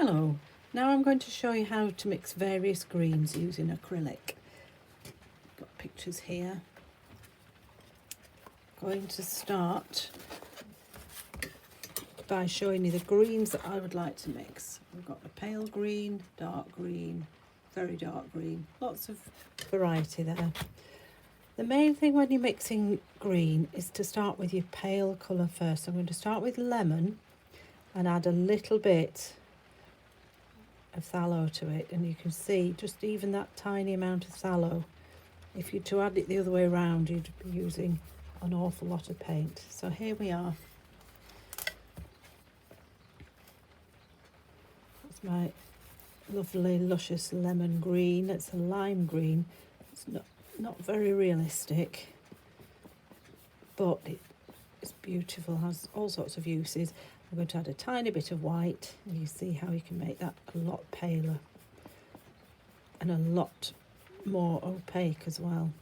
Hello, now I'm going to show you how to mix various greens using acrylic. Got pictures here. Going to start by showing you the greens that I would like to mix. We've got a pale green, very dark green, lots of variety there. The main thing when you're mixing green is to start with your pale colour first. So I'm going to start with lemon and add a little bit of phthalo to it, and you can see just even that tiny amount of phthalo. If you to add it the other way around, you'd be using an awful lot of paint. So here we are. That's my lovely luscious lemon green. It's a lime green. It's not very realistic, but it's beautiful, has all sorts of uses. I'm going to add a tiny bit of white, and you see how you can make that a lot paler and a lot more opaque as well.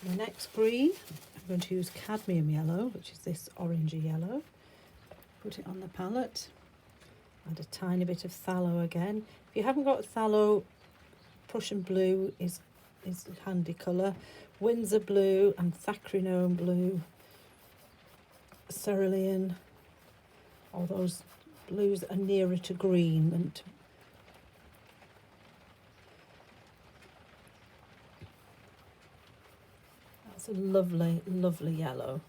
The next green, I'm going to use cadmium yellow, which is this orangey yellow. Put it on the palette. Add a tiny bit of phthalo again. If you haven't got phthalo, Prussian blue is a handy colour. Windsor blue and Thackrynone blue, cerulean, all those blues are nearer to green than to that's a lovely, lovely yellow.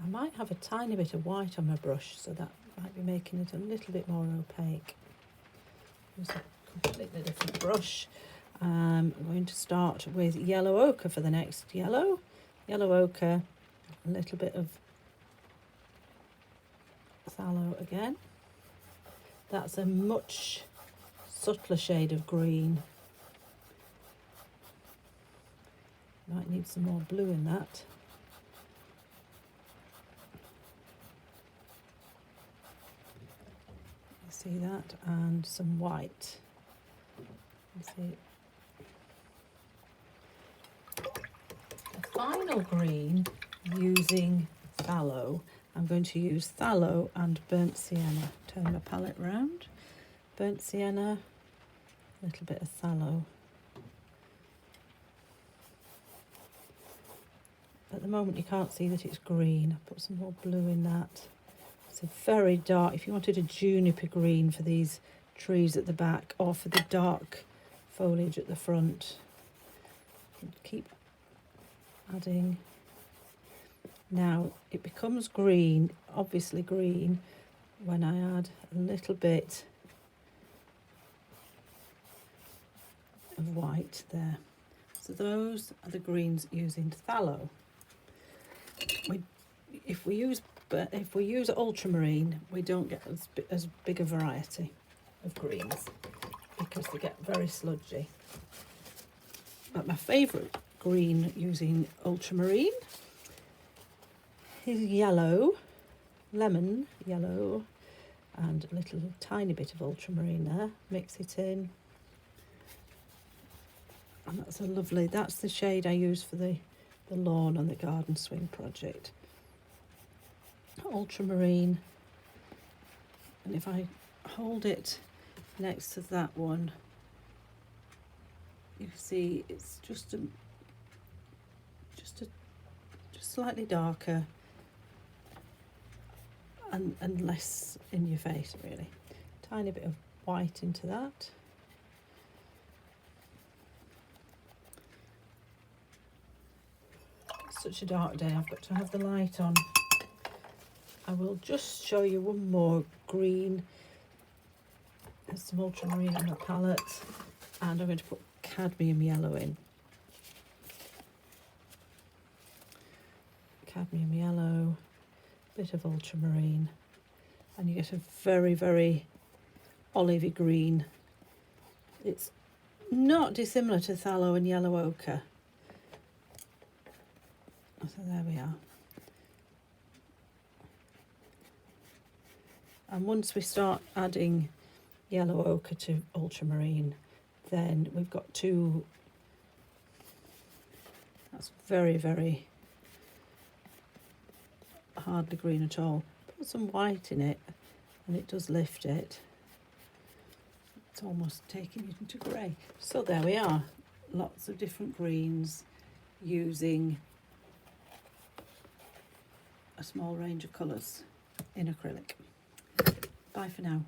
I might have a tiny bit of white on my brush, so that might be making it a little bit more opaque. Use a completely different brush. I'm going to start with yellow ochre for the next yellow ochre, a little bit of phthalo again. That's a much subtler shade of green. Might need some more blue in that. You see that, and some white. You see. Final green using phthalo. I'm going to use phthalo and burnt sienna. Turn my palette round. Burnt sienna, a little bit of phthalo. At the moment you can't see that it's green. I'll put some more blue in that. It's a very dark, if you wanted a juniper green for these trees at the back or for the dark foliage at the front, keep adding. Now it becomes green, obviously green, when I add a little bit of white there. So those are the greens using phthalo. If we use ultramarine, we don't get as big a variety of greens because they get very sludgy. But my favourite green using ultramarine is yellow, lemon yellow, and a little tiny bit of ultramarine there. Mix it in, and that's the shade I use for the lawn and the garden swing project. Ultramarine, and if I hold it next to that one, you see it's just slightly darker and less in your face, really. Tiny bit of white into that. It's such a dark day, I've got to have the light on. I will just show you one more green. There's some ultramarine on the palette, and I'm going to put cadmium yellow in. Cadmium yellow, bit of ultramarine, and you get a very, very olivey green. It's not dissimilar to phthalo and yellow ochre. So there we are. And once we start adding yellow ochre to ultramarine, then we've got two. That's very, very hardly green at all. Put some white in it and it does lift it. It's almost taking it into grey. So there we are, lots of different greens using a small range of colours in acrylic. Bye for now.